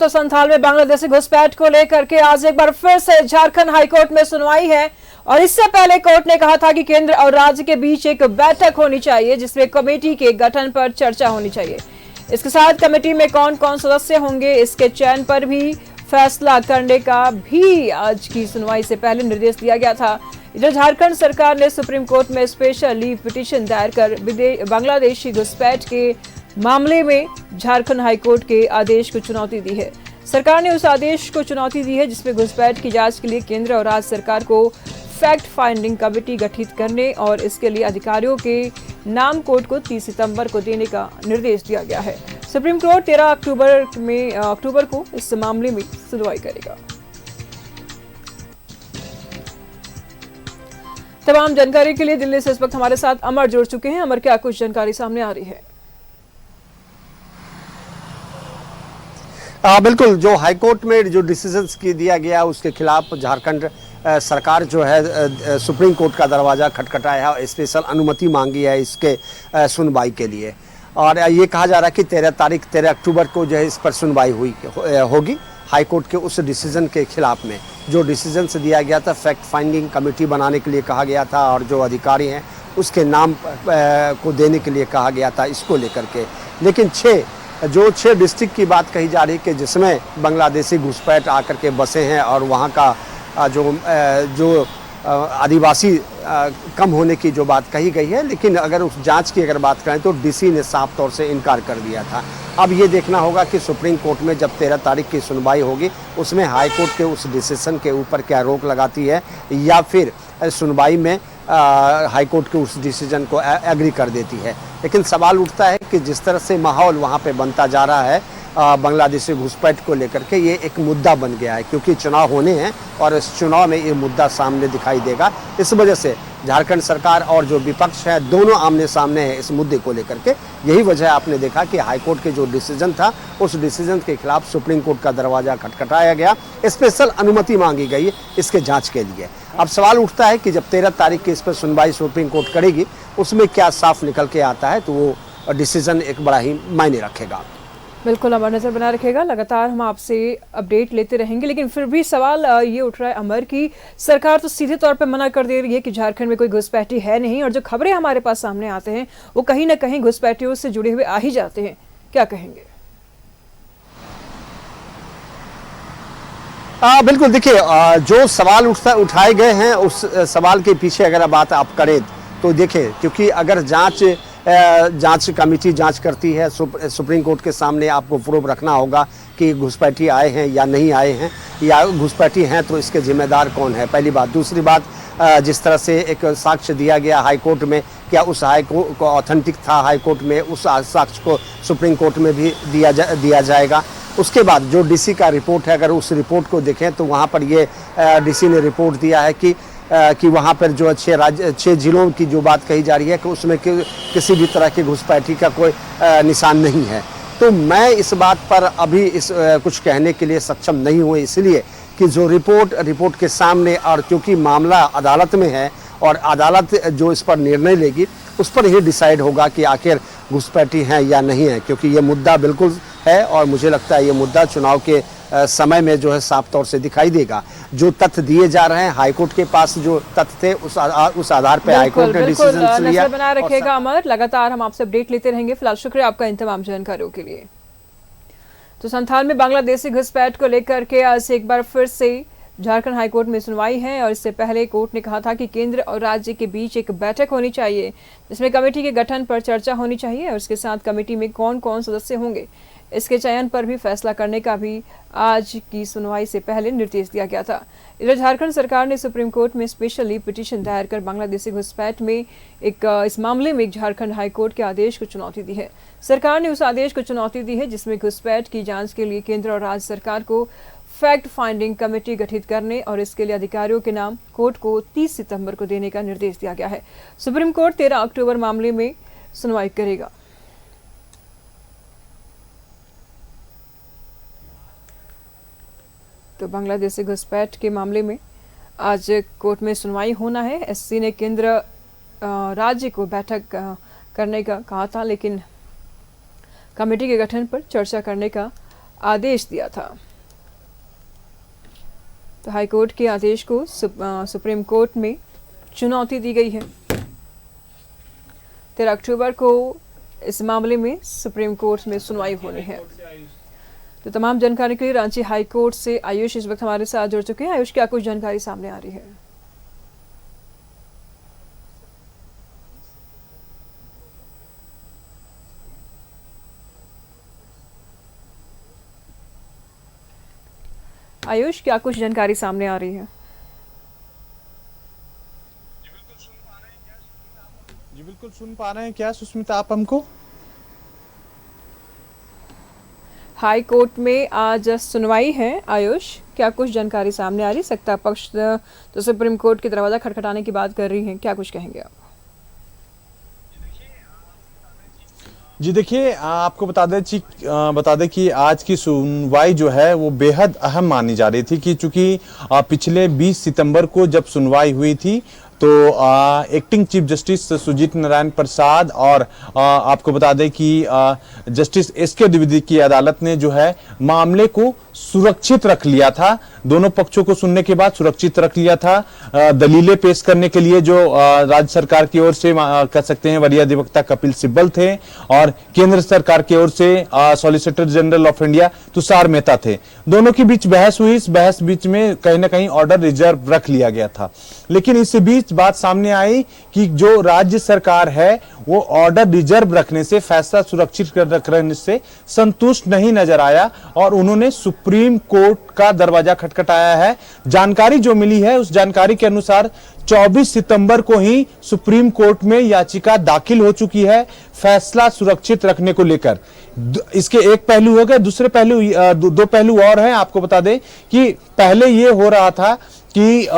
तो संथाल में बांग्लादेशी घुसपैठ को लेकर के आज एक बार फिर से झारखंड हाईकोर्ट में सुनवाई है और इससे पहले कोर्ट ने कहा था कि केंद्र और राज्य के बीच एक बैठक होनी चाहिए जिसमें कमेटी के गठन पर चर्चा होनी चाहिए। इसके साथ कमेटी में कौन कौन सदस्य होंगे इसके चयन पर भी फैसला करने का भी आज की सुनवाई से पहले निर्देश दिया गया था। इधर झारखंड सरकार ने सुप्रीम कोर्ट में स्पेशल लीव पिटीशन दायर कर बांग्लादेशी घुसपैठ के मामले में झारखंड हाईकोर्ट के आदेश को चुनौती दी है। सरकार ने उस आदेश को चुनौती दी है जिसमें घुसपैठ की जांच के लिए केंद्र और राज्य सरकार को फैक्ट फाइंडिंग कमेटी गठित करने और इसके लिए अधिकारियों के नाम कोर्ट को 30 सितंबर को देने का निर्देश दिया गया है। सुप्रीम कोर्ट 13 अक्टूबर को इस मामले में सुनवाई करेगा। तमाम जानकारी के लिए दिल्ली से इस वक्त हमारे साथ अमर जुड़ चुके हैं। अमर, क्या कुछ जानकारी सामने आ रही है? बिल्कुल, जो हाईकोर्ट में जो डिसीजंस की दिया गया उसके खिलाफ झारखंड सरकार जो है सुप्रीम कोर्ट का दरवाज़ा खटखटाया है, स्पेशल अनुमति मांगी है इसके सुनवाई के लिए। और ये कहा जा रहा है कि 13 अक्टूबर को जो है इस पर सुनवाई होगी हाईकोर्ट के उस डिसीजन के खिलाफ में। जो डिसीजन से दिया गया था, फैक्ट फाइंडिंग कमेटी बनाने के लिए कहा गया था और जो अधिकारी हैं उसके नाम को देने के लिए कहा गया था, इसको लेकर के। लेकिन 6 डिस्ट्रिक्ट की बात कही जा रही है कि जिसमें बांग्लादेशी घुसपैठ आकर के बसे हैं और वहाँ का जो आदिवासी कम होने की जो बात कही गई है, लेकिन अगर उस जांच की अगर बात करें तो डीसी ने साफ तौर से इनकार कर दिया था। अब ये देखना होगा कि सुप्रीम कोर्ट में जब 13 तारीख की सुनवाई होगी उसमें हाई कोर्ट के उस डिसीजन के ऊपर क्या रोक लगाती है या फिर सुनवाई में हाई कोर्ट के उस डिसीजन को एग्री कर देती है। लेकिन सवाल उठता है कि जिस तरह से माहौल वहाँ पे बनता जा रहा है बांग्लादेशी घुसपैठ को लेकर के, ये एक मुद्दा बन गया है क्योंकि चुनाव होने हैं और इस चुनाव में ये मुद्दा सामने दिखाई देगा। इस वजह से झारखंड सरकार और जो विपक्ष है दोनों आमने सामने हैं इस मुद्दे को लेकर के। यही वजह आपने देखा कि हाईकोर्ट के जो डिसीजन था उस डिसीजन के खिलाफ सुप्रीम कोर्ट का दरवाजा खटखटाया गया, स्पेशल अनुमति मांगी गई इसके जांच के लिए। अब सवाल उठता है कि जब 13 तारीख की इस पर सुनवाई सुप्रीम कोर्ट करेगी उसमें क्या साफ निकल के आता है, तो वो डिसीजन एक बड़ा ही मायने रखेगा। बिल्कुल, अमर नजर बना रखेगा। लगातार हम आपसे अपडेट लेते रहेंगे, लेकिन फिर भी सवाल ये उठ रहा है अमर की सरकार तो सीधे तौर पे मना कर दे रही है कि झारखंड में कोई घुसपैठी है नहीं, और जो खबरें हमारे पास सामने आते हैं वो कहीं ना कहीं घुसपैठियों से जुड़े हुए आ ही जाते हैं। क्या कहेंगे? बिल्कुल, देखिए जो सवाल उठाए गए हैं उस सवाल के पीछे अगर बात आप करें तो देखिए, क्योंकि अगर जांच कमेटी जांच करती है सुप्रीम कोर्ट के सामने आपको प्रूफ रखना होगा कि घुसपैठी आए हैं या नहीं आए हैं, या घुसपैठी हैं तो इसके जिम्मेदार कौन है, पहली बात। दूसरी बात, जिस तरह से एक साक्ष्य दिया गया हाईकोर्ट में, क्या उस हाईकोर्ट को ऑथेंटिक था हाईकोर्ट में, उस साक्ष्य को सुप्रीम कोर्ट में भी दिया जाएगा। उसके बाद जो डीसी का रिपोर्ट है, अगर उस रिपोर्ट को देखें तो वहाँ पर ये डीसी ने रिपोर्ट दिया है कि वहाँ पर जो 6 जिलों की जो बात कही जा रही है कि उसमें किसी भी तरह की घुसपैठी का कोई निशान नहीं है। तो मैं इस बात पर अभी कुछ कहने के लिए सक्षम नहीं हूँ, इसलिए कि जो रिपोर्ट के सामने, और क्योंकि मामला अदालत में है और अदालत जो इस पर निर्णय लेगी उस पर ही डिसाइड होगा कि आखिर घुसपैठी हैं या नहीं है, क्योंकि ये मुद्दा बिल्कुल है और मुझे लगता है ये मुद्दा चुनाव के समय में जो है साफ तौर से दिखाई देगा। जो तथ्य दिए जा रहे हैं हाईकोर्ट के पास, जो तथ्य थे उस आधार पर हाईकोर्ट ने डिसीजन लिया। बना रखेगा अमर, लगातार हम आपसे अपडेट लेते रहेंगे। फिलहाल शुक्रिया आपका इन तमाम जानकारियों के लिए। तो संथाल में बांग्लादेशी घुसपैठ को लेकर के आज एक बार फिर से झारखंड हाईकोर्ट में सुनवाई है और इससे पहले कोर्ट ने कहा था कि केंद्र और राज्य के बीच एक बैठक होनी चाहिए जिसमें कमेटी के गठन पर चर्चा होनी चाहिए और इसके साथ कमेटी में कौन कौन सदस्य होंगे इसके चयन पर भी फैसला करने का भी आज की सुनवाई से पहले निर्देश दिया गया था। इधर झारखंड सरकार ने सुप्रीम कोर्ट में स्पेशल लीव पिटीशन दायर कर बांग्लादेशी घुसपैठ में इस मामले में झारखंड हाईकोर्ट के आदेश को चुनौती दी है। सरकार ने उस आदेश को चुनौती दी है जिसमें घुसपैठ की जांच के लिए केंद्र और राज्य सरकार को फैक्ट फाइंडिंग कमेटी गठित करने और इसके लिए अधिकारियों के नाम कोर्ट को 30 सितंबर को देने का निर्देश दिया गया है। सुप्रीम कोर्ट 13 अक्टूबर मामले में सुनवाई करेगा। तो बांग्लादेशी घुसपैठ के मामले में आज कोर्ट में सुनवाई होना है। एससी ने केंद्र राज्य को बैठक करने का कहा था, लेकिन कमेटी के गठन पर चर्चा करने का आदेश दिया था। तो हाई कोर्ट के आदेश को सुप्रीम कोर्ट में चुनौती दी गई है। 13 अक्टूबर को इस मामले में सुप्रीम कोर्ट में सुनवाई होनी है। तो तमाम जानकारी के लिए रांची हाई कोर्ट से आयुष इस वक्त हमारे साथ जुड़ चुके हैं। आयुष, क्या कुछ जानकारी सामने आ रही है? आयुष, क्या कुछ जानकारी सामने आ रही है? जी बिल्कुल सुन पा रहे हैं क्या सुष्मिता आप हमको? हाई कोर्ट में आज सुनवाई है। आयुष, क्या कुछ जानकारी सामने आ रही? सत्ता पक्ष तो सुप्रीम कोर्ट की दरवाजा खटखटाने की बात कर रही है, क्या कुछ कहेंगे आप? जी देखिए, आपको बता दें कि आज की सुनवाई जो है वो बेहद अहम मानी जा रही थी कि चूंकि पिछले 20 सितंबर को जब सुनवाई हुई थी तो acting chief justice Sujit Narayan Prasad और आपको बता दें कि जस्टिस एसके द्विवेदी की अदालत ने जो है मामले को सुरक्षित रख लिया था। दोनों पक्षों को सुनने के बाद सुरक्षित रख लिया था। दलीलें पेश करने के लिए जो राज्य सरकार की ओर से कह सकते हैं वरीय अधिवक्ता कपिल सिब्बल थे और केंद्र सरकार की ओर से solicitor general of India Tushar Mehta थे। दोनों के बीच बहस हुई। इस बहस बीच में कहीं ना कहीं ऑर्डर रिजर्व रख लिया गया था, लेकिन इस बीच बात सामने आई कि जो राज्य सरकार है वो ऑर्डर रिजर्व रखने से, फैसला सुरक्षित रखने से संतुष्ट नहीं नजर आया और उन्होंने सुप्रीम कोर्ट का दरवाजा खटखटाया है। जानकारी जो मिली है उस जानकारी के अनुसार 24 सितंबर को ही सुप्रीम कोर्ट में याचिका दाखिल हो चुकी है फैसला सुरक्षित रखने को लेकर। इसके एक पहलू हो गए, दूसरे पहलू दो पहलू और हैं। आपको बता दें कि पहले ये हो रहा था कि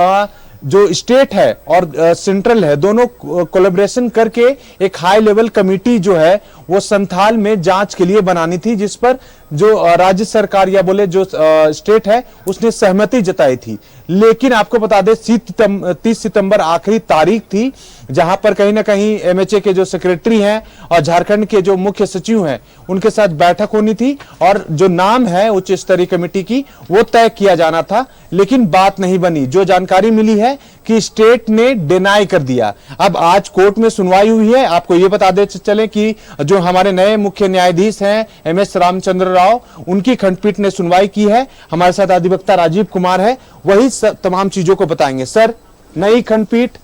जो स्टेट है और सेंट्रल है दोनों कोलैबोरेशन करके एक हाई लेवल कमेटी जो है वो संथाल में जांच के लिए बनानी थी, जिस पर जो राज्य सरकार या बोले जो स्टेट है उसने सहमति जताई थी। लेकिन आपको बता दें 30 सितंबर आखिरी तारीख थी जहां पर कहीं ना कहीं एमएचए के जो सेक्रेटरी हैं और झारखंड के जो मुख्य सचिव हैं उनके साथ बैठक होनी थी और जो नाम है उच्च स्तरीय कमेटी की वो तय किया जाना था, लेकिन बात नहीं बनी। जो जानकारी मिली है कि स्टेट ने डिनाई कर दिया। अब आज कोर्ट में सुनवाई हुई है। आपको ये बता दे चले कि जो हमारे नए मुख्य न्यायाधीश हैं एमएस रामचंद्र राव, उनकी खंडपीठ ने सुनवाई की है। हमारे साथ अधिवक्ता राजीव कुमार है, वही तमाम चीजों को बताएंगे। सर, नई खंडपीठ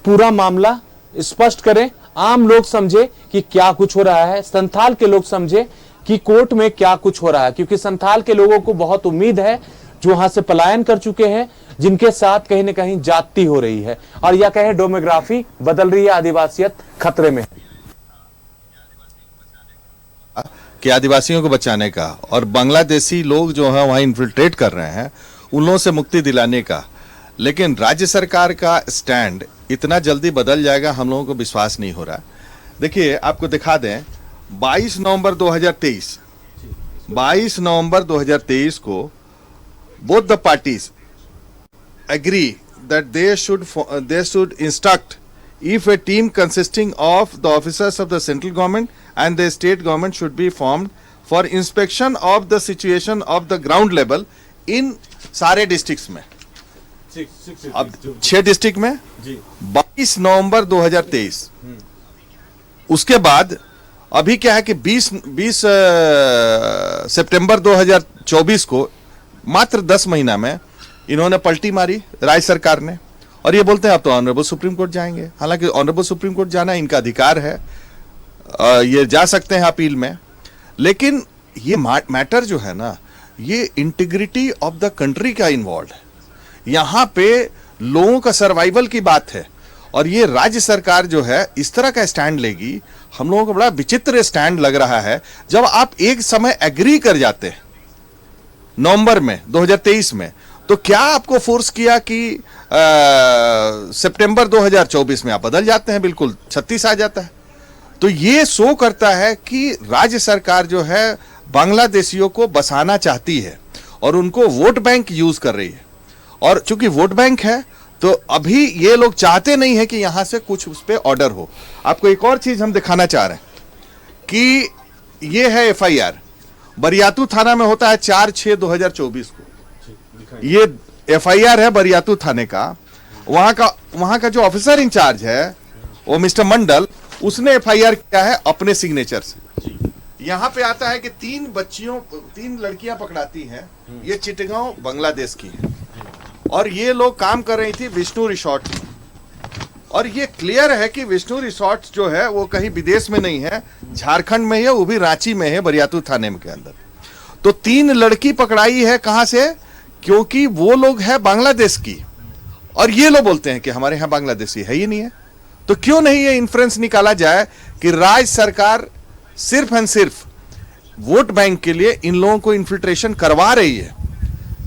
पूरा मामला स्पष्ट करें, आम लोग समझे कि क्या कुछ हो रहा है, संथाल के लोग समझे कि कोर्ट में क्या कुछ हो रहा है, क्योंकि संथाल के लोगों को बहुत उम्मीद है जो वहां से पलायन कर चुके हैं, जिनके साथ कहीं ना कहीं जाति हो रही है और या कहे डेमोग्राफी बदल रही है, आदिवासियत खतरे में कि आदिवासियों को बचाने का और बांग्लादेशी लोग जो हैं वहाँ इन्फिल्ट्रेट कर रहे हैं उन लोगों से मुक्ति दिलाने का। लेकिन राज्य सरकार का स्टैंड इतना जल्दी बदल जाएगा हम लोगों को विश्वास नहीं हो रहा। देखिए, आपको दिखा दें 22 नवंबर 2023 को both the parties agree that they should instruct if a team consisting of the officers of the central government and the state government should be formed for inspection of the situation of the ground level in सारे districts में। अब 6 district में 22 नवंबर 2023। उसके बाद अभी क्या है कि 20 सितंबर 2024 को मात्र 10 महीना में इन्होंने पलटी मारी राज्य सरकार ने और ये बोलते हैं अब तो ऑनरेबल सुप्रीम कोर्ट जाएंगे। हालांकि ऑनरेबल सुप्रीम कोर्ट जाना इनका अधिकार है, ये जा सकते हैं अपील में, लेकिन ये मैटर जो है ना ये इंटीग्रिटी ऑफ द कंट्री का इन्वॉल्व है। यहाँ पे लोगों का सर्वाइवल की बात है और ये राज्य सरकार जो है इस तरह का स्टैंड लेगी, हम लोगों को बड़ा विचित्र स्टैंड लग रहा है। जब आप एक समय एग्री कर जाते हैं नवंबर में 2023 में, तो क्या आपको फोर्स किया कि सितंबर 2024 में आप बदल जाते हैं, बिल्कुल 36 आ जाता है। तो ये शो करता है कि राज्य सरकार जो है बांग्लादेशियों को बसाना चाहती है और उनको वोट बैंक यूज कर रही है। और चूंकि वोट बैंक है तो अभी ये लोग चाहते नहीं है कि यहां से कुछ उस पर ऑर्डर हो। आपको एक और चीज हम दिखाना चाह रहे हैं कि ये है एफआईआर बरियातू थाना में होता है 4/6/2024 को। ये FIR है बरियातू थाने का। वहां का जो ऑफिसर इंचार्ज है वो मिस्टर मंडल, उसने FIR किया है अपने सिग्नेचर से। यहाँ पे आता है कि 3 लड़कियां पकड़ाती हैं, ये चिटगांव बांग्लादेश की है और ये लोग काम कर रही थी विष्णु रिसोर्ट में। और ये क्लियर है कि विष्णु रिसोर्ट जो है वो कहीं विदेश में नहीं है, झारखंड में है, वो भी रांची में है, बरियातू थाने में के अंदर। तो 3 लड़की पकड़ाई है, कहां से? क्योंकि वो लोग है बांग्लादेश की और ये लोग बोलते हैं कि हमारे यहाँ बांग्लादेशी है ही नहीं है। तो क्यों नहीं ये इन्फ्रेंस निकाला जाए कि राज्य सरकार सिर्फ एंड सिर्फ वोट बैंक के लिए इन लोगों को इन्फिल्ट्रेशन करवा रही है?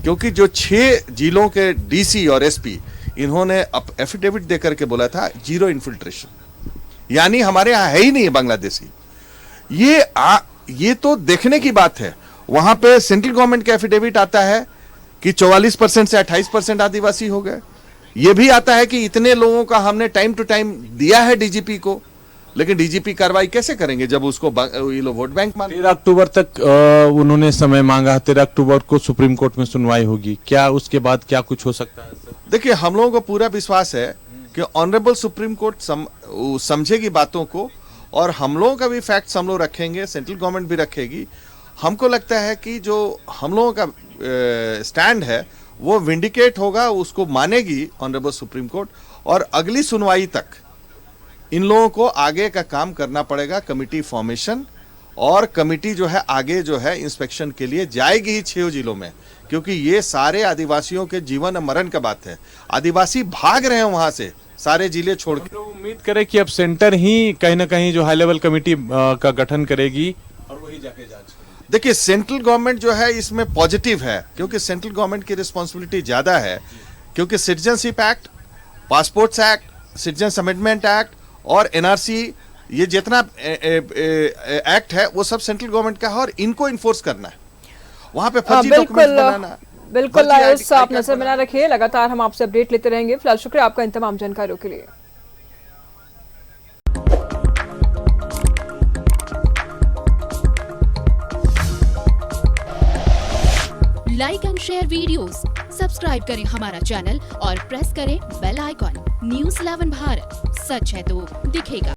क्योंकि जो 6 जिलों के DC और SP इन्होंने एफिडेविट देकर के बोला था 0 इन्फिल्ट्रेशन, यानी हमारे यहाँ है ही नहीं है बांग्लादेशी। ये तो देखने की बात है। वहां पे सेंट्रल गवर्नमेंट का एफिडेविट आता है कि 44% से 28% आदिवासी हो गए। ये भी आता है कि इतने लोगों का हमने टाइम टू टाइम दिया है DGP को, लेकिन DGP कार्रवाई कैसे करेंगे जब उसको ये लोग वोट बैंक मान। 13 अक्टूबर तक उन्होंने समय मांगा। 13 अक्टूबर को सुप्रीम कोर्ट में सुनवाई होगी। क्या उसके बाद क्या कुछ हो सकता है? देखिए, हम लोगों को पूरा विश्वास है कि ऑनरेबल सुप्रीम कोर्ट समझेगी बातों को और हम लोगों का भी फैक्ट्स हम लोग रखेंगे, सेंट्रल गवर्नमेंट भी रखेगी। हमको लगता है कि जो हम लोगों का स्टैंड है वो विंडिकेट होगा, उसको मानेगी ऑनरेबल सुप्रीम कोर्ट। और अगली सुनवाई तक इन लोगों को आगे का काम करना पड़ेगा, कमिटी फॉर्मेशन, और कमिटी जो है आगे जो है इंस्पेक्शन के लिए जाएगी ही 6 जिलों में, क्योंकि ये सारे आदिवासियों के जीवन मरण का बात है। आदिवासी भाग रहे हैं वहां से सारे जिले छोड़ के। तो उम्मीद करें कि अब सेंटर ही कहीं ना कहीं जो हाई लेवल कमेटी का गठन करेगी और वही जाके जांच करेगी। देखिए, सेंट्रल गवर्नमेंट जो है इसमें पॉजिटिव है, क्योंकि सेंट्रल गवर्नमेंट की रिस्पॉन्सिबिलिटी ज्यादा है, क्योंकि citizenship act, passports act, citizen amendment act और NRC, ये जितना एक्ट है वो सब सेंट्रल गवर्नमेंट का है और इनको इन्फोर्स करना है। वहां पे फर्जी डॉक्यूमेंट्स बनाना। बिल्कुल आयुष, आप नजर बना रखिए, लगातार हम आपसे अपडेट लेते रहेंगे। फिलहाल शुक्रिया आपका इन तमाम जानकारियों के लिए। Like and share videos, subscribe करें हमारा चैनल और प्रेस करें बेल आइकॉन। News 11 भारत, सच है तो दिखेगा।